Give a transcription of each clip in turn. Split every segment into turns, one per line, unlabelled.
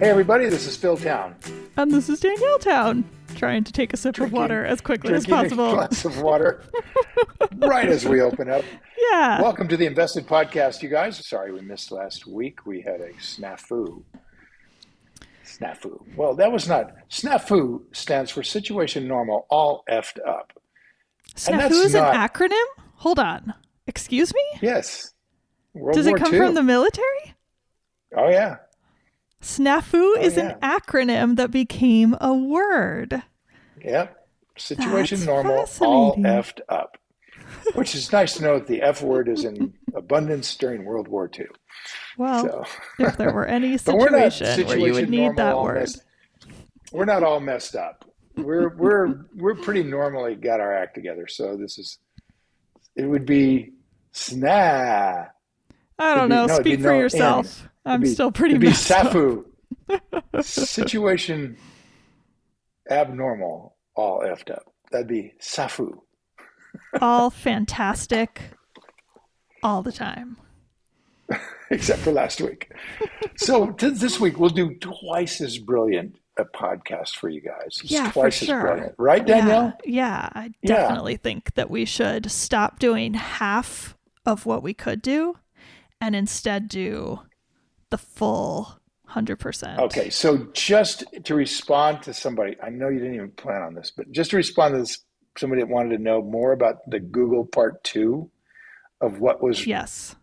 Hey everybody, this is Phil Town.
And this is Danielle Town, trying to take a sip of water as quickly as possible.
A glass of water right as we open up.
Yeah.
Welcome to the InvestED podcast, you guys. Sorry we missed last week. We had a snafu. Well, that was not. Snafu stands for situation normal, all effed up.
Snafu is an acronym? Hold on. Excuse me?
Yes.
Does it come from the military?
Oh, yeah.
Snafu is an acronym that became a word.
Yep. Situation
That's
normal, all effed up. Which is nice to know that the F word is in abundance during World War II.
Well, if there were any situation where you would need that word.
We're not all messed up. We're pretty normally got our act together. So it would be sna.
I don't know. Speak for yourself. I'm still pretty messed up.
It'd be safu. Situation abnormal, all effed up. That'd be safu.
All fantastic, all the time.
Except for last week. So this week we'll do twice as brilliant a podcast for you guys.
It's
twice
for sure.
As brilliant. Right, Danielle?
Yeah, I definitely think that we should stop doing half of what we could do and instead do the full 100%.
Okay, so just to respond to somebody, I know you didn't even plan on this, but just to respond to somebody that wanted to know more about the Google part 2 of what was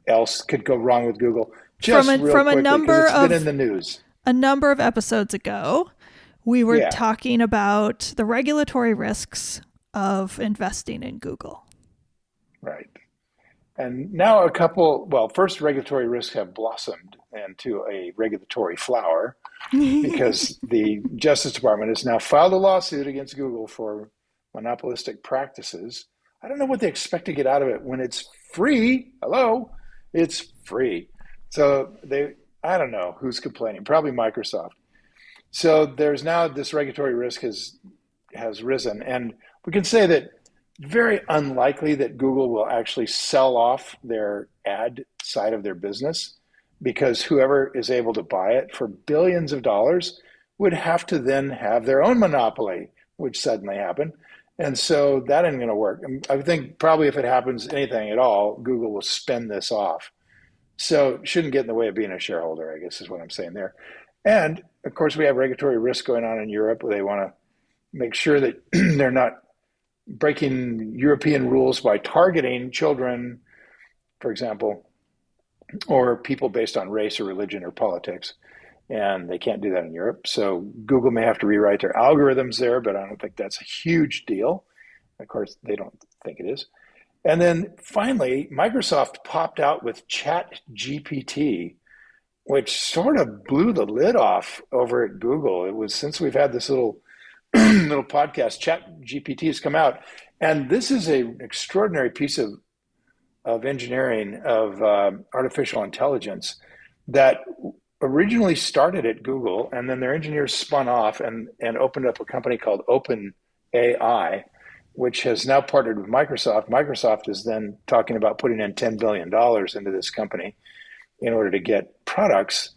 else could go wrong with Google. Just
from
quickly,
a number
of been in the news.
A number of episodes ago, we were talking about the regulatory risks of investing in Google.
Right. And now first regulatory risks have blossomed into a regulatory flower because the Justice Department has now filed a lawsuit against Google for monopolistic practices. I don't know what they expect to get out of it when it's free. Hello, it's free. So I don't know who's complaining, probably Microsoft. So there's now this regulatory risk has risen. And we can say that very unlikely that Google will actually sell off their ad side of their business because whoever is able to buy it for billions of dollars would have to then have their own monopoly, which suddenly happened. And so that ain't going to work. I think probably if it happens anything at all, Google will spin this off. So it shouldn't get in the way of being a shareholder, I guess is what I'm saying there. And of course, we have regulatory risk going on in Europe where they want to make sure that they're not breaking European rules by targeting children, for example, or people based on race or religion or politics. And they can't do that in Europe. So Google may have to rewrite their algorithms there, but I don't think that's a huge deal. Of course, they don't think it is. And then finally, Microsoft popped out with ChatGPT, which sort of blew the lid off over at Google. It was since we've had this little podcast, ChatGPT has come out. And this is an extraordinary piece of engineering, of artificial intelligence that originally started at Google, and then their engineers spun off and opened up a company called OpenAI, which has now partnered with Microsoft. Microsoft is then talking about putting in $10 billion into this company in order to get products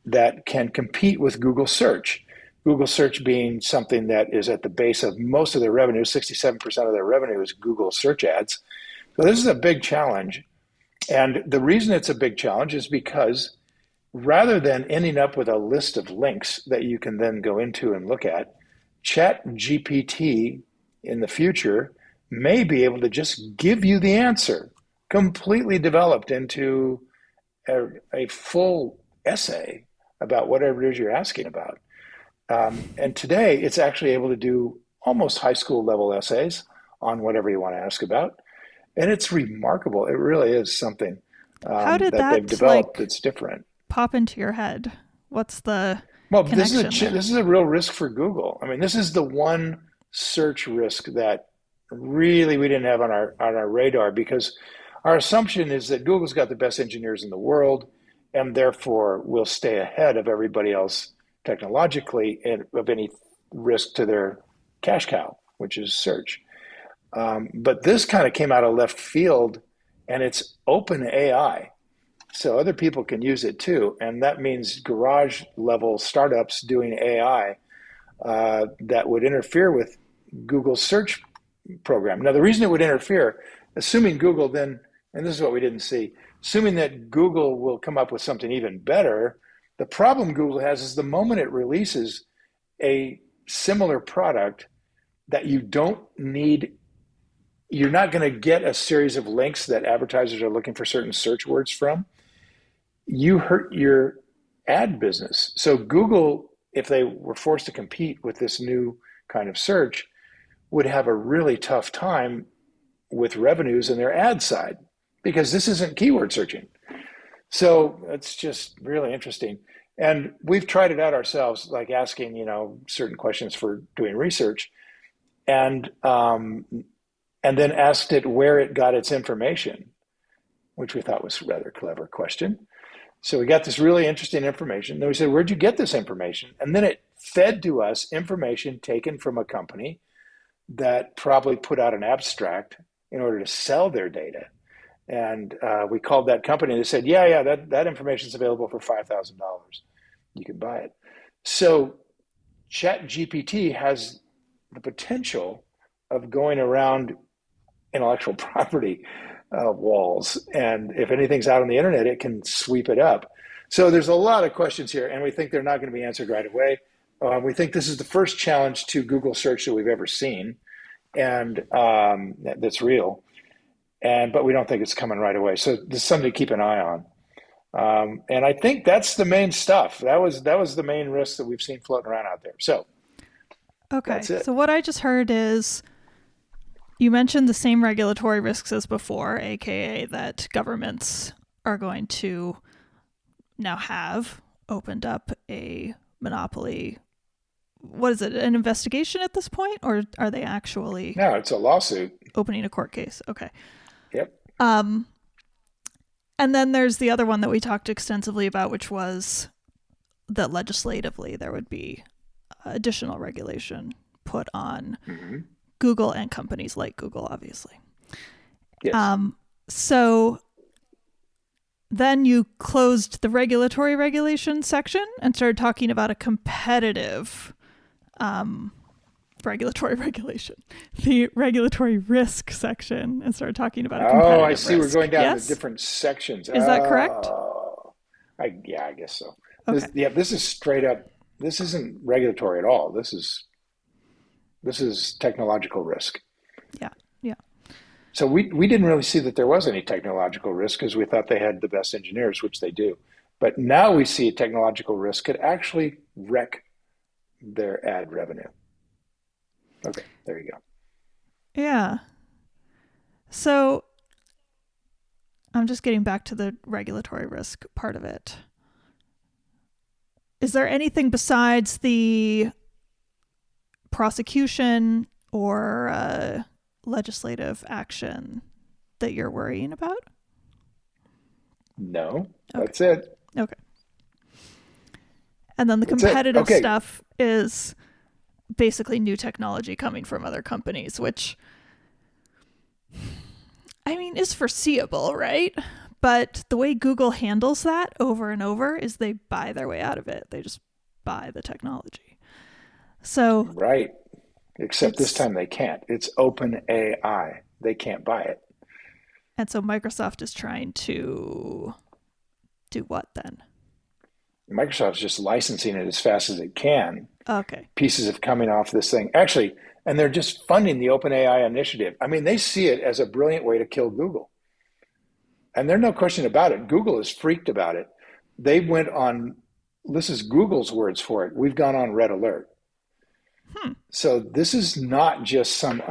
that can compete with Google Search. Google Search being something that is at the base of most of their revenue, 67% of their revenue is Google search ads. So this is a big challenge. And the reason it's a big challenge is because rather than ending up with a list of links that you can then go into and look at, ChatGPT in the future may be able to just give you the answer, completely developed into a full essay about whatever it is you're asking about. And today, it's actually able to do almost high school level essays on whatever you want to ask about. And it's remarkable. It really is something
How did that
they've developed that's different.
Pop into your head? What's the connection
this is a real risk for Google. I mean, this is the one search risk that really we didn't have on our radar because our assumption is that Google's got the best engineers in the world and therefore will stay ahead of everybody else technologically and of any risk to their cash cow, which is search. But this kind of came out of left field, and it's OpenAI. so other people can use it too. And that means garage level startups doing AI that would interfere with Google's search program. Now, the reason it would interfere, assuming Google then, and this is what we didn't see, assuming that Google will come up with something even better, the problem Google has is the moment it releases a similar product that you don't need, you're not going to get a series of links that advertisers are looking for certain search words from. You hurt your ad business. So Google, if they were forced to compete with this new kind of search, would have a really tough time with revenues in their ad side because this isn't keyword searching. So it's just really interesting. And we've tried it out ourselves, like asking, certain questions for doing research, and then asked it where it got its information, which we thought was a rather clever question. So we got this really interesting information. Then we said, where'd you get this information? And then it fed to us information taken from a company that probably put out an abstract in order to sell their data. And we called that company and they said, yeah, that information is available for $5,000. You can buy it. So ChatGPT has the potential of going around intellectual property walls. And if anything's out on the internet, it can sweep it up. So there's a lot of questions here, and we think they're not going to be answered right away. We think this is the first challenge to Google search that we've ever seen, and that's real. But we don't think it's coming right away. So this is something to keep an eye on. And I think that's the main stuff. That was the main risk that we've seen floating around out there. So
okay.
That's it.
So what I just heard is you mentioned the same regulatory risks as before, aka that governments are going to now have opened up a monopoly. What is it? An investigation at this point, or are they actually?
No, it's a lawsuit.
Opening a court case. Okay.
Yep.
And then there's the other one that we talked extensively about, which was that legislatively there would be additional regulation put on Google and companies like Google, obviously.
Yes.
So then you closed the regulation section and started talking about a competitive regulatory regulation, the regulatory risk section, and started talking about a competitive
I see.
risk.
We're going down
Yes?
to different sections.
Is that correct?
I guess so.
Okay.
This is straight up. This isn't regulatory at all. This is technological risk.
Yeah.
So we didn't really see that there was any technological risk because we thought they had the best engineers, which they do. But now we see technological risk could actually wreck their ad revenue. Okay, there you go.
Yeah. So I'm just getting back to the regulatory risk part of it. Is there anything besides the prosecution or legislative action that you're worrying about?
No, that's it.
Okay. And then the competitive stuff is basically new technology coming from other companies, which, I mean, is foreseeable, right? But the way Google handles that over and over is they buy their way out of it. They just buy the technology. So
right. Except this time they can't. It's open AI. They can't buy it.
And so Microsoft is trying to do what then?
Microsoft's just licensing it as fast as it can.
Okay.
Pieces of coming off this thing. Actually, and they're just funding the open AI initiative. I mean, they see it as a brilliant way to kill Google. And there's no question about it. Google is freaked about it. They went on, this is Google's words for it. We've gone on red alert. So this is not just some,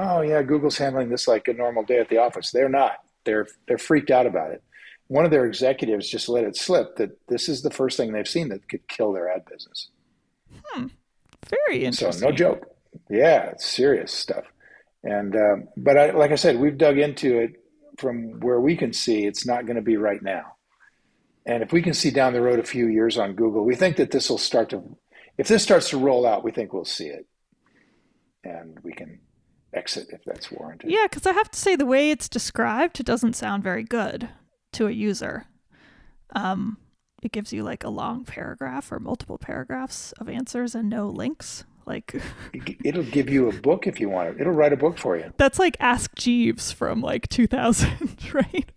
Google's handling this like a normal day at the office. They're not. They're freaked out about it. One of their executives just let it slip that this is the first thing they've seen that could kill their ad business.
Very interesting.
So no joke. Yeah, it's serious stuff. And but like I said, we've dug into it from where we can see. It's not going to be right now. And if we can see down the road a few years on Google, we think that this will start to, if this starts to roll out, we think we'll see it. And we can exit if that's warranted.
Yeah, because I have to say the way it's described, it doesn't sound very good to a user. It gives you like a long paragraph or multiple paragraphs of answers and no links. Like
It'll give you a book if you want it. It'll write a book for you.
that's like Ask Jeeves from like 2000, right?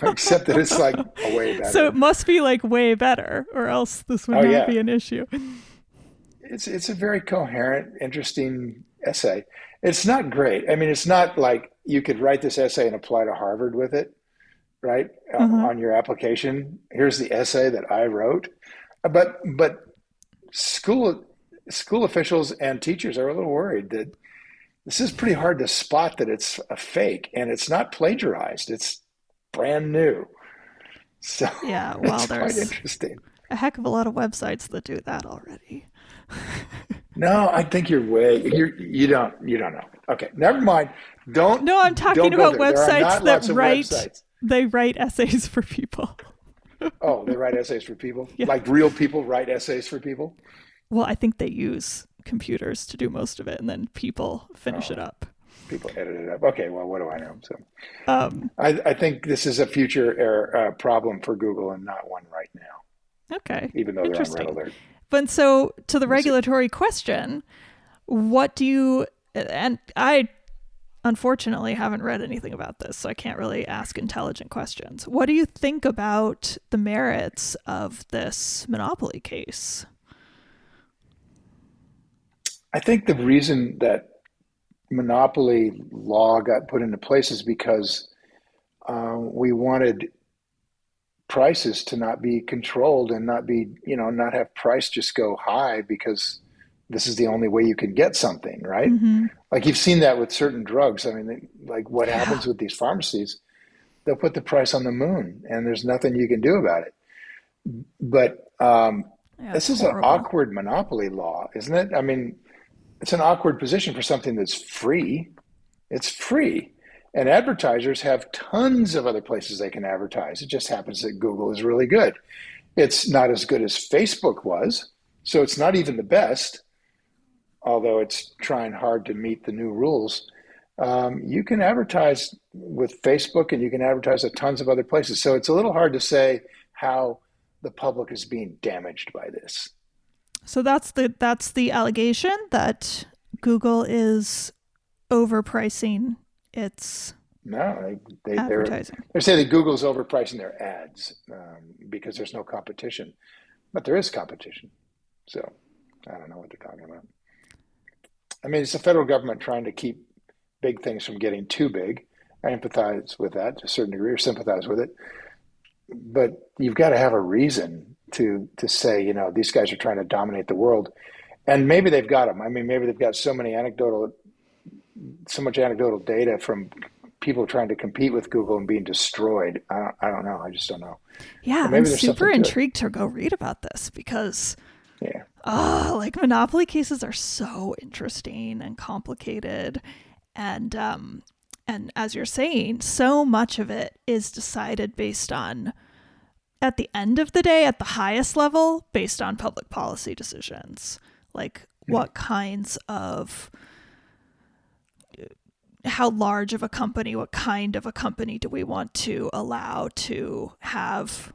Except that it's like way better.
So it must be like way better, or else this would
Oh,
not
yeah.
be an issue.
It's a very coherent, interesting essay. It's not great. I mean, it's not like you could write this essay and apply to Harvard with it, right? On your application. Here's the essay that I wrote. But school officials and teachers are a little worried that this is pretty hard to spot that it's a fake, and it's not plagiarized. It's brand new. So
Yeah, well,
it's quite
there's
interesting.
a heck of a lot of websites that do that already.
No, I think you don't know. Okay, never mind. Don't.
No, I'm talking
don't go
about
there. There are
websites
not
that
lots of
write.
websites.
They write essays for people.
Oh, they write essays for people?
Yeah.
Like real people write essays for people?
Well, I think they use computers to do most of it, and then people finish it up.
People edit it up. Okay, well, what do I know? So,
Um,
I think this is a future problem for Google and not one right now,
okay,
even though they're on
interesting.
Red Alert.
But so to the regulatory question, what do you, and I unfortunately haven't read anything about this, so I can't really ask intelligent questions. What do you think about the merits of this monopoly case?
I think the reason that monopoly law got put into place is because we wanted prices to not be controlled and not have price just go high because this is the only way you can get something, right?
Mm-hmm.
Like you've seen that with certain drugs. I mean, like what happens with these pharmacies, they'll put the price on the moon and there's nothing you can do about it. But this is
horrible.
an awkward monopoly law, isn't it? I mean, it's an awkward position for something that's free. It's free. And advertisers have tons of other places they can advertise. It just happens that Google is really good. It's not as good as Facebook was, so it's not even the best, although it's trying hard to meet the new rules. You can advertise with Facebook and you can advertise at tons of other places. So it's a little hard to say how the public is being damaged by this.
So that's the allegation, that Google is overpricing its advertising.
They say that Google's overpricing their ads because there's no competition, but there is competition. So I don't know what they're talking about. I mean, it's the federal government trying to keep big things from getting too big. I empathize with that to a certain degree, or sympathize with it. But you've got to have a reason to say, these guys are trying to dominate the world. And maybe they've got them. I mean, maybe they've got so much anecdotal data from people trying to compete with Google and being destroyed. I don't know. I just don't know.
Yeah, I'm super intrigued to go read about this because like monopoly cases are so interesting and complicated, and as you're saying, so much of it is decided based on, at the end of the day, at the highest level, based on public policy decisions, like what kinds of, how large of a company, what kind of a company do we want to allow to have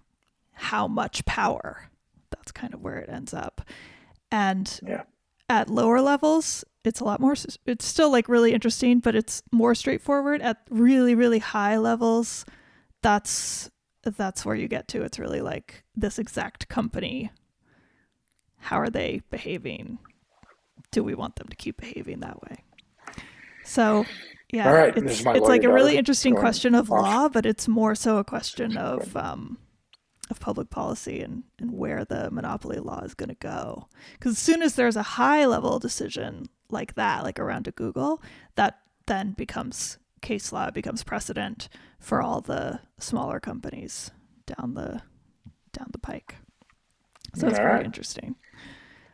how much power? That's kind of where it ends up. And at lower levels, it's a lot more, it's still like really interesting, but it's more straightforward. At really, really high levels, that's where you get to. It's really like this exact company. How are they behaving? Do we want them to keep behaving that way? So, yeah,
right.
it's like a really interesting question of law, but it's more so a question of public policy and where the monopoly law is going to go. Because as soon as there's a high level decision like that, like around a Google, that then becomes case law, becomes precedent for all the smaller companies down the pike. So it's very interesting.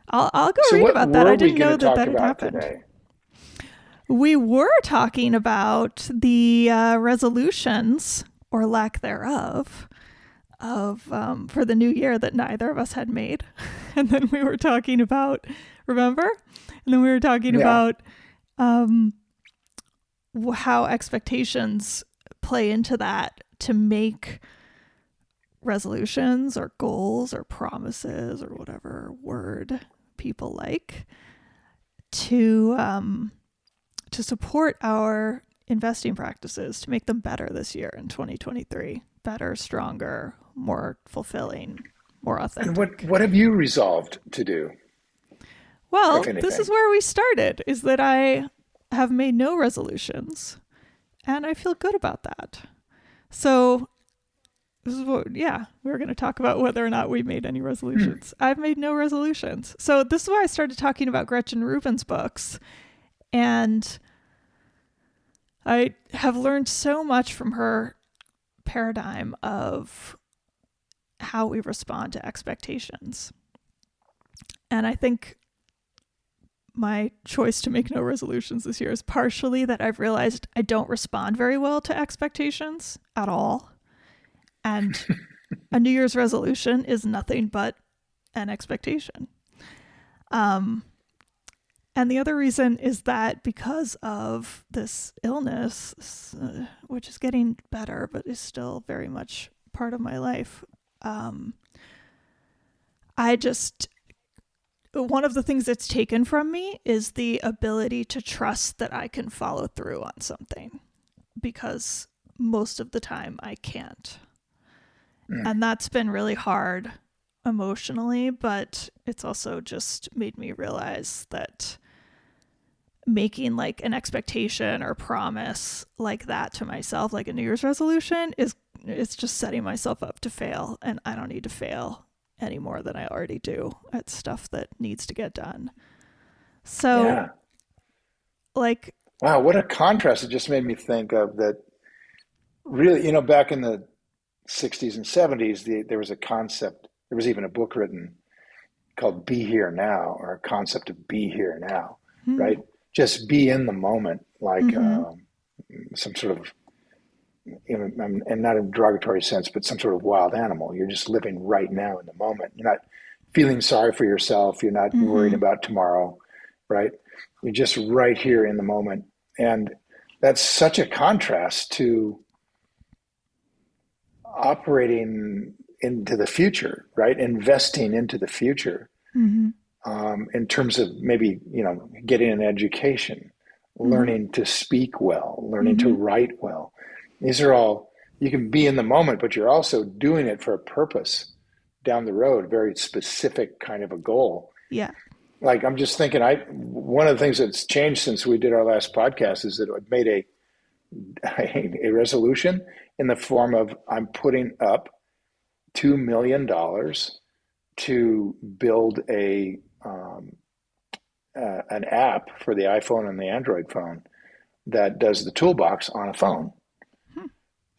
I'll go read about that. I didn't know that had happened.
Today?
We were talking about the resolutions, or lack thereof, of for the new year that neither of us had made. And then we were talking about, remember? And then we were talking about how expectations play into that to make resolutions or goals or promises or whatever word people like to support our investing practices, to make them better this year in 2023. Better, stronger, more fulfilling, more authentic.
And what have you resolved to do?
Well, this is where we started, is that I have made no resolutions, and I feel good about that. So this is what, we're going to talk about whether or not we made any resolutions. I've made no resolutions. So this is why I started talking about Gretchen Rubin's books. And I have learned so much from her paradigm of how we respond to expectations. And I think my choice to make no resolutions this year is partially that I've realized I don't respond very well to expectations at all. And a New Year's resolution is nothing but an expectation. And the other reason is that because of this illness, which is getting better, but is still very much part of my life, one of the things that's taken from me is the ability to trust that I can follow through on something, because most of the time I can't. And that's been really hard emotionally, but it's also just made me realize that making like an expectation or promise like that to myself, like a New Year's resolution, it's just setting myself up to fail, and I don't need to fail any more than I already do at stuff that needs to get done. So
wow, what a contrast. It just made me think of that. Really, back in the 60s and 70s, there was a concept, there was even a book written called Be Here Now, or a concept of be here now, right? Just be in the moment, like some sort of, and not in a derogatory sense, but some sort of wild animal. You're just living right now in the moment. You're not feeling sorry for yourself. You're not worried about tomorrow, right? You're just right here in the moment. And that's such a contrast to operating into the future, right? Investing into the future, in terms of maybe, getting an education, learning to speak well, learning to write well. These are all, you can be in the moment, but you're also doing it for a purpose down the road, very specific kind of a goal.
Yeah.
Like, I'm just thinking, one of the things that's changed since we did our last podcast is that I made a resolution in the form of, I'm putting up $2 million to build an app for the iPhone and the Android phone that does the toolbox on a phone.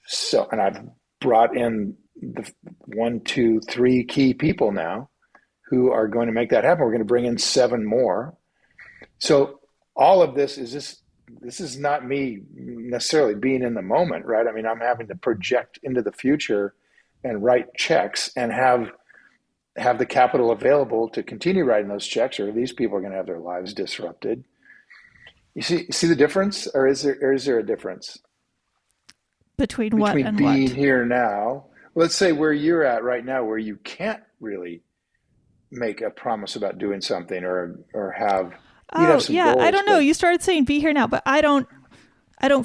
So, and I've brought in the 1, 2, 3 key people now who are going to make that happen. We're going to bring in 7 more. So all of this is not me necessarily being in the moment, right? I mean, I'm having to project into the future and write checks and have the capital available to continue writing those checks, or these people are going to have their lives disrupted. You see the difference, or is there a difference
between what and
being
what?
here now? Let's say where you're at right now, where you can't really make a promise about doing something, or have.
Oh, yeah. Goals, I don't know. You started saying be here now, but I don't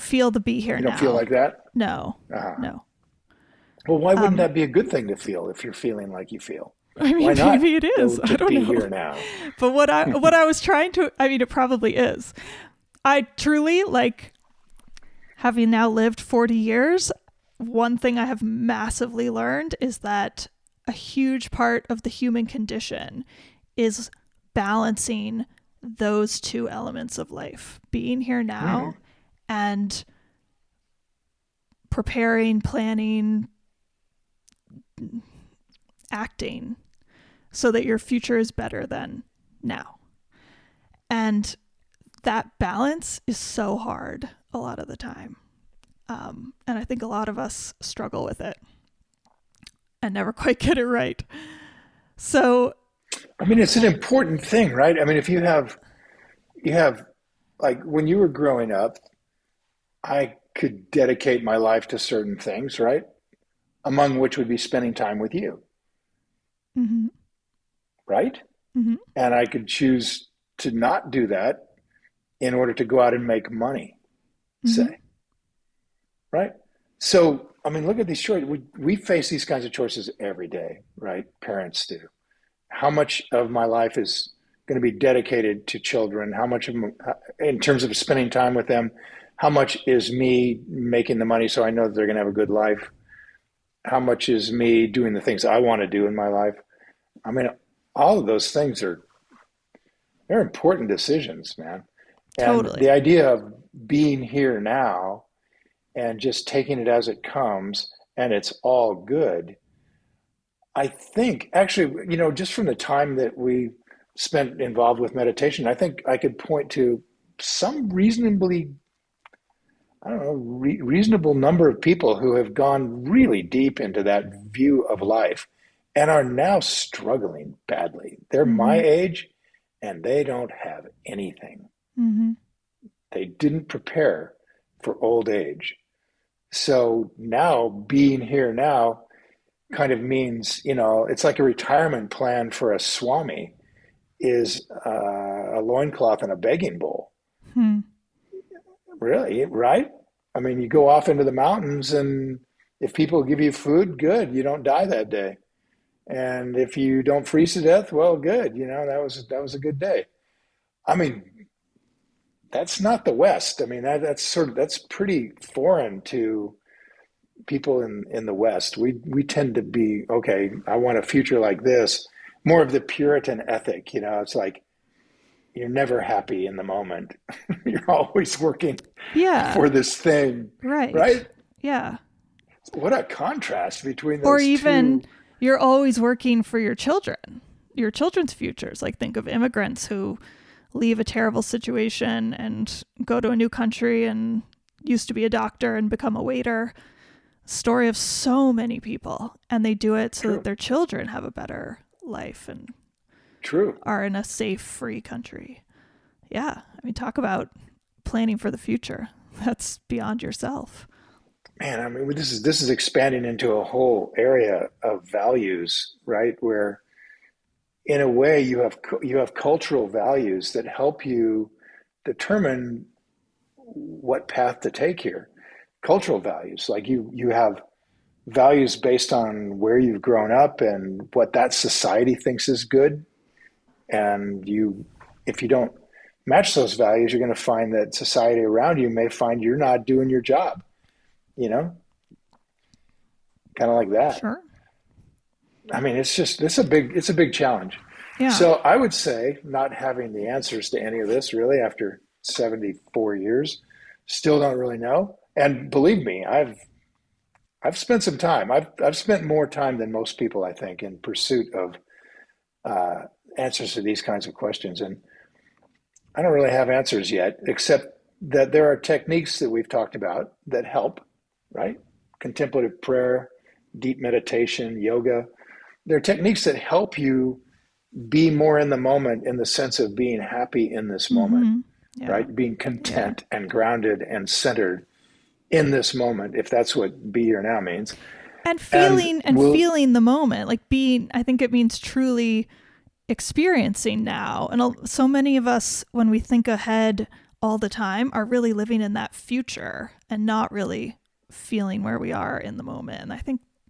feel the be here now.
You don't feel like that?
No. No.
Well, why wouldn't that be a good thing to feel if you're feeling like you feel?
I mean, maybe it is. I don't know.
Be here now.
But what I was trying to, I mean, it probably is. I truly, like, having now lived 40 years, one thing I have massively learned is that a huge part of the human condition is balancing those two elements of life, being here now and preparing, planning, acting so that your future is better than now. And that balance is so hard a lot of the time. And I think a lot of us struggle with it and never quite get it right. So,
I mean, it's an important thing, right? I mean, if you have, like, when you were growing up, I could dedicate my life to certain things, right? among which would be spending time with you,
Mm-hmm.
right?
Mm-hmm.
And I could choose to not do that in order to go out and make money,
Mm-hmm.
say, right? So, I mean, look at these choices. We face these kinds of choices every day, right? Parents do. How much of my life is going to be dedicated to children? How much of, in terms of spending time with them, how much is me making the money so I know that they're going to have a good life? How much is me doing the things I want to do in my life? I mean, all of those things they're important decisions, man. And the
Totally.
idea of being here now and just taking it as it comes and it's all good. I think actually, just from the time that we spent involved with meditation, I think I could point to some reasonably, I don't know, reasonable number of people who have gone really deep into that view of life and are now struggling badly. They're my
Mm-hmm.
age and they don't have anything.
Mm-hmm.
They didn't prepare for old age. So now being here now kind of means, it's like a retirement plan for a swami is a loincloth and a begging bowl.
Hmm.
Really, right? I mean, you go off into the mountains, and if people give you food, good, you don't die that day. And if you don't freeze to death, well, good. That was a good day. I mean, that's not the West. I mean, that's pretty foreign to people in the West. We tend to be, okay, I want a future like this, more of the Puritan ethic. It's like you're never happy in the moment. You're always working
Yeah.
for this thing,
Right.
right?
Yeah.
What a contrast between
Or
those
even
two.
you're always working for your children's futures. Like think of immigrants who leave a terrible situation and go to a new country and used to be a doctor and become a waiter. Story of so many people. And they do it so that
True,
their children have a better life and
true.
are in a safe, free country. Yeah. I mean, talk about planning for the future. That's beyond yourself.
Man, I mean, this is expanding into a whole area of values, right? Where in a way you have cultural values that help you determine what path to take here. Cultural values, like you have values based on where you've grown up and what that society thinks is good, and if you don't match those values, you're going to find that society around you may find you're not doing your job, you know kind of like that.
Sure.
I mean, it's a big challenge.
Yeah.
So I would say, not having the answers to any of this really after 74 years, still don't really know. And believe me, I've spent some time. I've spent more time than most people, I think, in pursuit of uh, answers to these kinds of questions. And I don't really have answers yet, except that there are techniques that we've talked about that help, right? Contemplative prayer, deep meditation, yoga. There are techniques that help you be more in the moment in the sense of being happy in this moment,
Mm-hmm. Yeah.
right? Being
Yeah.
content and grounded and centered in this moment, if that's what be here now means.
And
And
feeling the moment, like being, I think it means truly experiencing now. And so many of us, when we think ahead all the time, are really living in that future and not really feeling where we are in the moment. And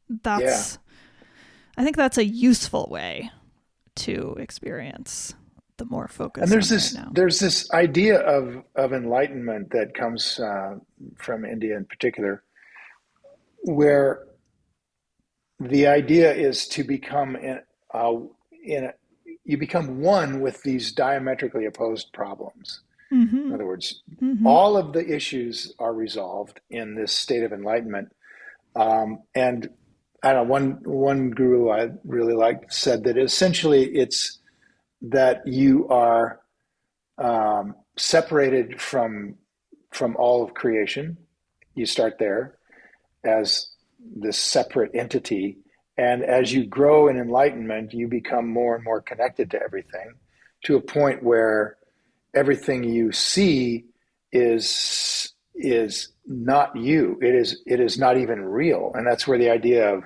yeah,
that's I think that's a useful way to experience the more
and
focus
there's
on right
this
now.
there's this idea of enlightenment that comes from India in particular, where the idea is to become in a, you become one with these diametrically opposed problems. In
Mm-hmm.
other words,
Mm-hmm.
all of the issues are resolved in this state of enlightenment. And I don't know, one guru I really liked said that essentially it's that you are separated from all of creation. You start there as this separate entity, and as you grow in enlightenment, you become more and more connected to everything, to a point where everything you see is not you. It is not even real. And that's where the idea of,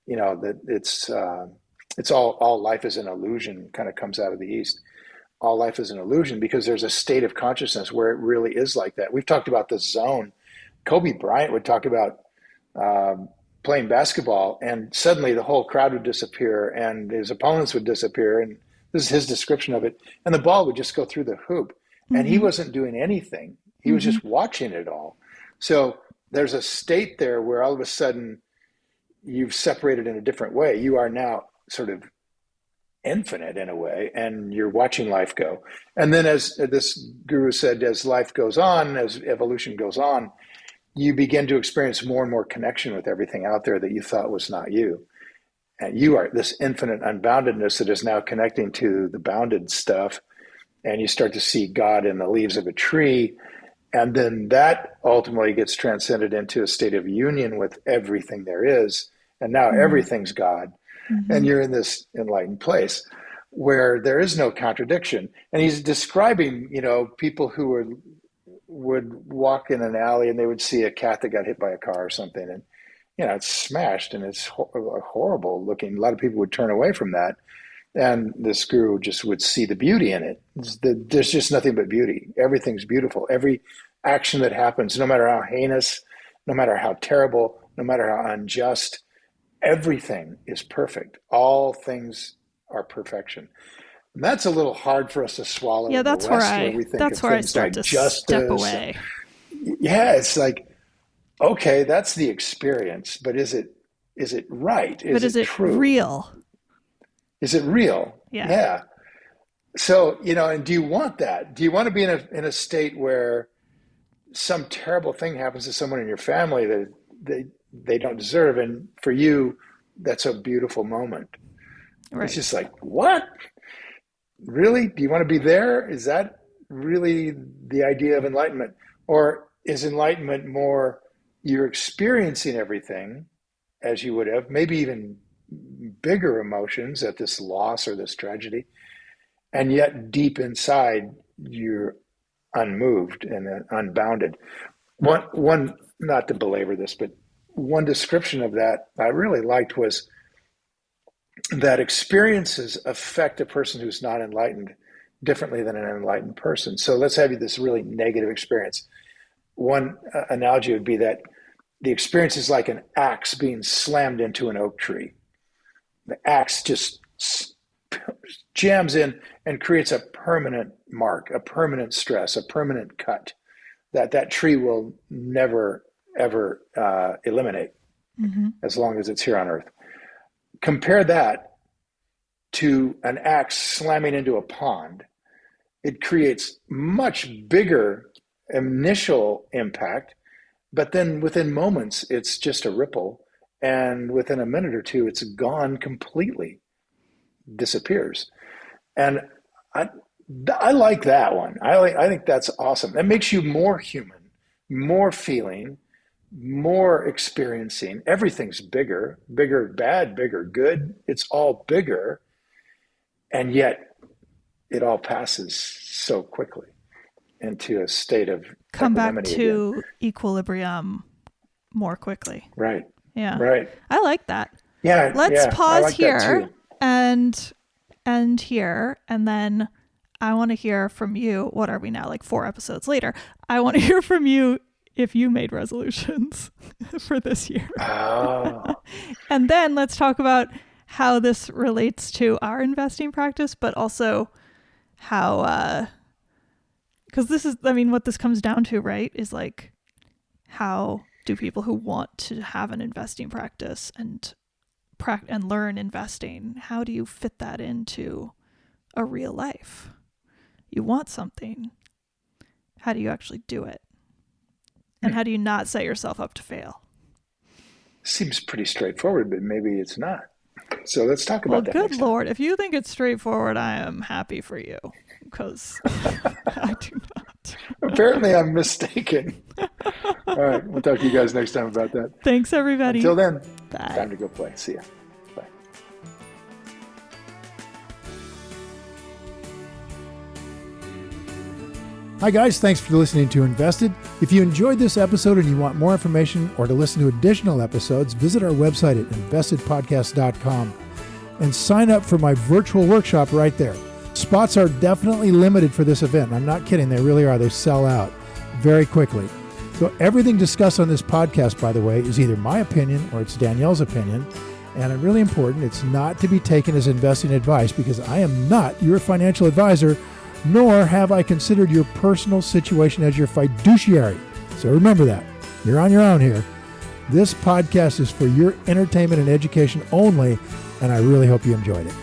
that it's all life is an illusion kind of comes out of the East. All life is an illusion because there's a state of consciousness where it really is like that. We've talked about the zone. Kobe Bryant would talk about playing basketball, and suddenly the whole crowd would disappear and his opponents would disappear. And this is his description of it. And the ball would just go through the hoop. And he wasn't doing anything. He was just watching it all. So there's a state there where all of a sudden you've separated in a different way. You are now sort of infinite in a way, and you're watching life go. And then, as this guru said, as life goes on, as evolution goes on, you begin to experience more and more connection with everything out there that you thought was not you. And you are this infinite unboundedness that is now connecting to the bounded stuff. And you start to see God in the leaves of a tree. And then that ultimately gets transcended into a state of union with everything there is. And now everything's God. And you're in this enlightened place where there is no contradiction. And he's describing, people who would walk in an alley and they would see a cat that got hit by a car or something. And, it's smashed and it's horrible looking. A lot of people would turn away from that. And this guru just would see the beauty in it. There's just nothing but beauty. Everything's beautiful. Every action that happens, no matter how heinous, no matter how terrible, no matter how unjust, everything is perfect. All things are perfection. And that's a little hard for us to swallow.
Yeah, that's where I start to step away.
Yeah, it's like, okay, that's the experience, but is it right?
Is it
true?
Real?
Is it real? Yeah. So, and do you want that? Do you want to be in a state where some terrible thing happens to someone in your family that they don't deserve, and for you, that's a beautiful moment? Right. It's just like, what? Really? Do you want to be there? Is that really the idea of enlightenment? Or is enlightenment more you're experiencing everything as you would have, maybe even bigger emotions at this loss or this tragedy, and yet deep inside you're unmoved and unbounded? One, not to belabor this, but one description of that I really liked was that experiences affect a person who's not enlightened differently than an enlightened person. So let's have this really negative experience. One analogy would be that the experience is like an axe being slammed into an oak tree. The axe just jams in and creates a permanent mark, a permanent stress, a permanent cut that tree will never, ever eliminate as long as it's here on Earth. Compare that to an axe slamming into a pond. It creates much bigger initial impact, but then within moments, it's just a ripple. And within a minute or two, it's gone completely, disappears. And I like that one. I think that's awesome. That makes you more human, more feeling, more experiencing. Everything's bigger bad, bigger good. It's all bigger. And yet it all passes so quickly into a state of
come back to again. Equilibrium more quickly.
Right.
Yeah.
Right.
I like that.
Yeah.
Let's pause here and end here. And then I want to hear from you. What are we now? Like 4 episodes later. I want to hear from you if you made resolutions for this year.
Oh.
And then let's talk about how this relates to our investing practice, but also how, because this is, what this comes down to, right, is like, how do people who want to have an investing practice and learn investing, how do you fit that into a real life? You want something. How do you actually do it? And how do you not set yourself up to fail?
Seems pretty straightforward, but maybe it's not. So let's talk about that.
Well, good Lord. If you think it's straightforward, I am happy for you, because I do not.
Apparently, I'm mistaken. All right. We'll talk to you guys next time about that.
Thanks, everybody.
Until then,
bye.
Time to go play. See ya. Bye.
Hi, guys. Thanks for listening to InvestED. If you enjoyed this episode and you want more information or to listen to additional episodes, visit our website at investedpodcast.com and sign up for my virtual workshop right there. Spots are definitely limited for this event. I'm not kidding. They really are. They sell out very quickly. So everything discussed on this podcast, by the way, is either my opinion or it's Danielle's opinion. And really important, it's not to be taken as investing advice because I am not your financial advisor, nor have I considered your personal situation as your fiduciary. So remember that. You're on your own here. This podcast is for your entertainment and education only, and I really hope you enjoyed it.